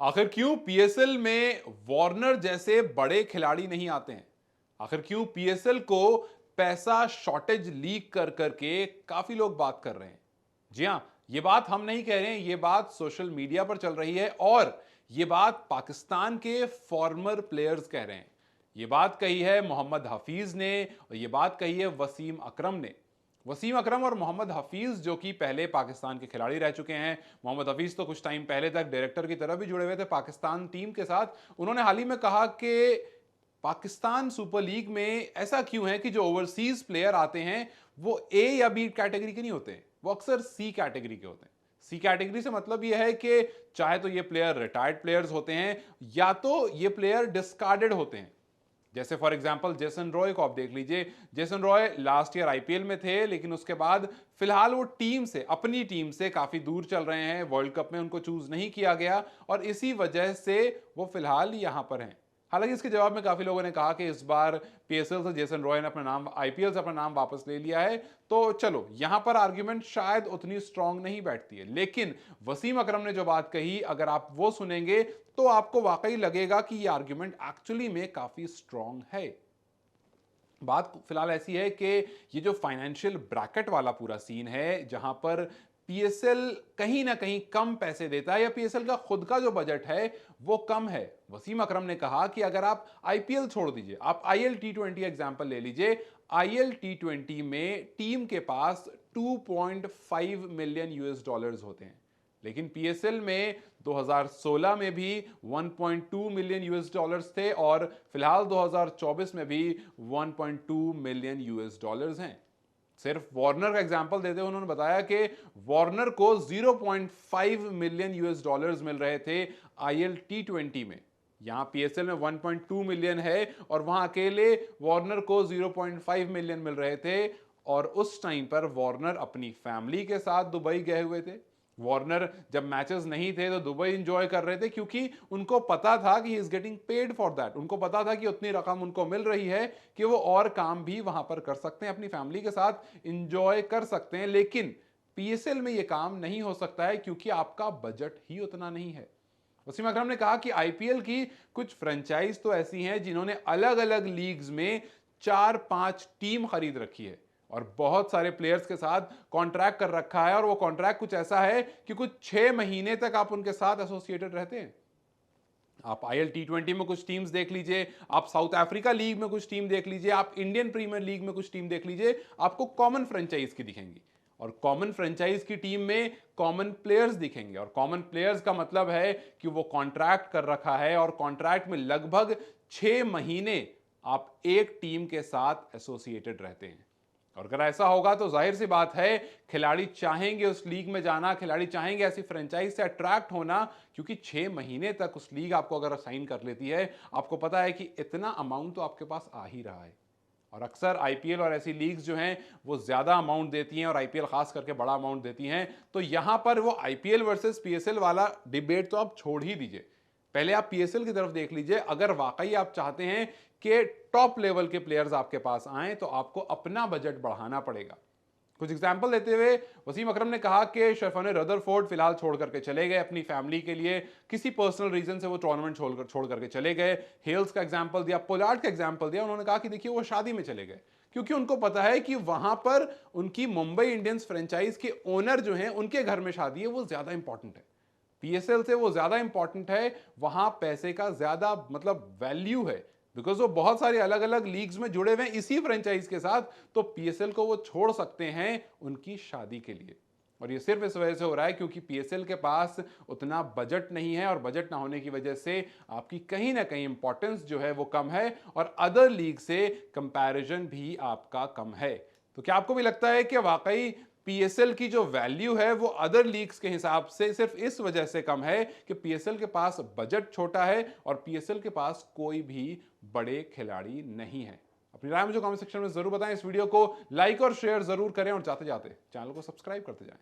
आखिर क्यों पीएसएल में वार्नर जैसे बड़े खिलाड़ी नहीं आते हैं? आखिर क्यों पीएसएल को पैसा शॉर्टेज लीक कर करके काफी लोग बात कर रहे हैं? जी हां, ये बात हम नहीं कह रहे हैं, ये बात सोशल मीडिया पर चल रही है और ये बात पाकिस्तान के फॉर्मर प्लेयर्स कह रहे हैं। ये बात कही है मोहम्मद हफीज ने और ये बात कही है वसीम अकरम ने। वसीम अकरम और मोहम्मद हफीज जो कि पहले पाकिस्तान के खिलाड़ी रह चुके हैं। मोहम्मद हफीज तो कुछ टाइम पहले तक डायरेक्टर की तरह भी जुड़े हुए थे पाकिस्तान टीम के साथ। उन्होंने हाल ही में कहा कि पाकिस्तान सुपर लीग में ऐसा क्यों है कि जो ओवरसीज प्लेयर आते हैं वो ए या बी कैटेगरी के नहीं होते, वो अक्सर सी कैटेगरी के होते हैं। सी कैटेगरी से मतलब यह है कि चाहे तो ये प्लेयर रिटायर्ड प्लेयर्स होते हैं या तो ये प्लेयर डिस्कार्डेड होते हैं। जैसे फॉर एग्जांपल जेसन रॉय को आप देख लीजिए। Jason Roy last year IPL में थे, लेकिन उसके बाद फिलहाल वो टीम से, अपनी टीम से काफी दूर चल रहे हैं। वर्ल्ड कप में उनको चूज नहीं किया गया और इसी वजह से वो फिलहाल यहां पर हैं। हालांकि इसके जवाब में काफी लोगों ने कहा कि इस बार पीएसएल से जेसन रॉय ने अपना नाम, आईपीएल से अपना नाम वापस ले लिया है, तो चलो यहां पर आर्ग्यूमेंट शायद उतनी स्ट्रांग नहीं बैठती है। लेकिन वसीम अकरम ने जो बात कही, अगर आप वो सुनेंगे तो आपको वाकई लगेगा कि ये आर्ग्यूमेंट एक्चुअली में काफी स्ट्रांग है। बात फिलहाल ऐसी है कि ये जो फाइनेंशियल ब्रैकेट वाला पूरा सीन है, जहां पर पीएसएल कहीं ना कहीं कम पैसे देता है या पीएसएल का खुद का जो बजट है वो कम है। वसीम अकरम ने कहा कि अगर आप आईपीएल छोड़ दीजिए, आप आईएल टी20 एग्जांपल ले लीजिए। आईएल टी20 में टीम के पास 2.5 मिलियन यूएस डॉलर्स होते हैं, लेकिन पीएसएल में 2016 में भी 1.2 मिलियन यूएस डॉलर्स थे और फिलहाल 2024 में भी 1.2 मिलियन यूएस डॉलर्स हैं। सिर्फ वार्नर का एग्जांपल देते हुए उन्होंने बताया कि वार्नर को 0.5 मिलियन यूएस डॉलर्स मिल रहे थे आईएल टी20 में। यहां पीएसएल में 1.2 मिलियन है और वहां अकेले वार्नर को 0.5 मिलियन मिल रहे थे। और उस टाइम पर वार्नर अपनी फैमिली के साथ दुबई गए हुए थे। वार्नर जब मैचेस नहीं थे तो दुबई एंजॉय कर रहे थे, क्योंकि उनको पता था कि he is getting paid for that. उनको पता था कि उतनी रकम उनको मिल रही है कि वो और काम भी वहां पर कर सकते हैं, अपनी फैमिली के साथ एंजॉय कर सकते हैं। लेकिन पीएसएल में ये काम नहीं हो सकता है क्योंकि आपका बजट ही उतना नहीं है। वसीम अकरम ने कहा कि आईपीएल की कुछ फ्रेंचाइज तो ऐसी हैं जिन्होंने अलग अलग लीग्स में 4-5 टीम खरीद रखी है और बहुत सारे प्लेयर्स के साथ कॉन्ट्रैक्ट कर रखा है। और वो कॉन्ट्रैक्ट कुछ ऐसा है कि कुछ 6 महीने तक आप उनके साथ एसोसिएटेड रहते हैं। आप आईएल टी20 में कुछ टीम्स देख लीजिए, आप साउथ अफ्रीका लीग में कुछ टीम देख लीजिए, आप इंडियन प्रीमियर लीग में कुछ टीम देख लीजिए, आपको कॉमन फ्रेंचाइज की दिखेंगी। और कॉमन फ्रेंचाइज की टीम में कॉमन प्लेयर्स दिखेंगे और कॉमन प्लेयर्स का मतलब है कि वो कॉन्ट्रैक्ट कर रखा है और कॉन्ट्रैक्ट में लगभग 6 महीने आप एक टीम के साथ एसोसिएटेड रहते हैं। और अगर ऐसा होगा तो जाहिर सी बात है खिलाड़ी चाहेंगे उस लीग में जाना, खिलाड़ी चाहेंगे ऐसी फ्रेंचाइज से अट्रैक्ट होना, क्योंकि 6 महीने तक उस लीग आपको अगर साइन कर लेती है, आपको पता है कि इतना अमाउंट तो आपके पास आ ही रहा है। और अक्सर आईपीएल और ऐसी लीग्स जो हैं वो ज्यादा अमाउंट देती हैं और आईपीएल खास करके बड़ा अमाउंट देती हैं। तो यहां पर वो आईपीएल वर्सेस पीएसएल वाला डिबेट तो आप छोड़ ही दीजिए, पहले आप पीएसएल की तरफ देख लीजिए। अगर वाकई आप चाहते हैं कि टॉप लेवल के प्लेयर्स आपके पास आए तो आपको अपना बजट बढ़ाना पड़ेगा। कुछ एग्जाम्पल देते हुए वसीम अकरम ने कहा कि शरफान रदरफोर्ड फिलहाल छोड़ करके चले गए अपनी फैमिली के लिए, किसी पर्सनल रीजन से वो टूर्नामेंट छोड़ करके चले गए। हेल्स का एग्जाम्पल दिया, पोलार्ड का एग्जाम्पल दिया। उन्होंने कहा कि देखिए वो शादी में चले गए क्योंकि उनको पता है कि वहां पर उनकी मुंबई इंडियंस फ्रेंचाइज के ओनर जो हैं उनके घर में शादी है, वो ज्यादा इंपॉर्टेंट है। पीएसएल से वो ज्यादा इंपॉर्टेंट है, वहां पैसे का ज्यादा मतलब वैल्यू है, बिकॉज वो बहुत सारी अलग अलग लीग्स में जुड़े हुए हैं इसी फ्रेंचाइज के साथ। तो पीएसएल को वो छोड़ सकते हैं उनकी शादी के लिए। और ये सिर्फ इस वजह से हो रहा है क्योंकि पीएसएल के पास उतना बजट नहीं है और बजट ना होने की वजह से आपकी कहीं ना कहीं इंपॉर्टेंस जो है वो कम है और अदर लीग से कंपैरिजन भी आपका कम है। तो क्या आपको भी लगता है कि वाकई पीएसएल की जो वैल्यू है वो अदर लीग्स के हिसाब से सिर्फ इस वजह से कम है कि पीएसएल के पास बजट छोटा है और पीएसएल के पास कोई भी बड़े खिलाड़ी नहीं है? अपनी राय मुझे कमेंट सेक्शन में जरूर बताएं। इस वीडियो को लाइक और शेयर जरूर करें और जाते जाते चैनल को सब्सक्राइब करते जाएं।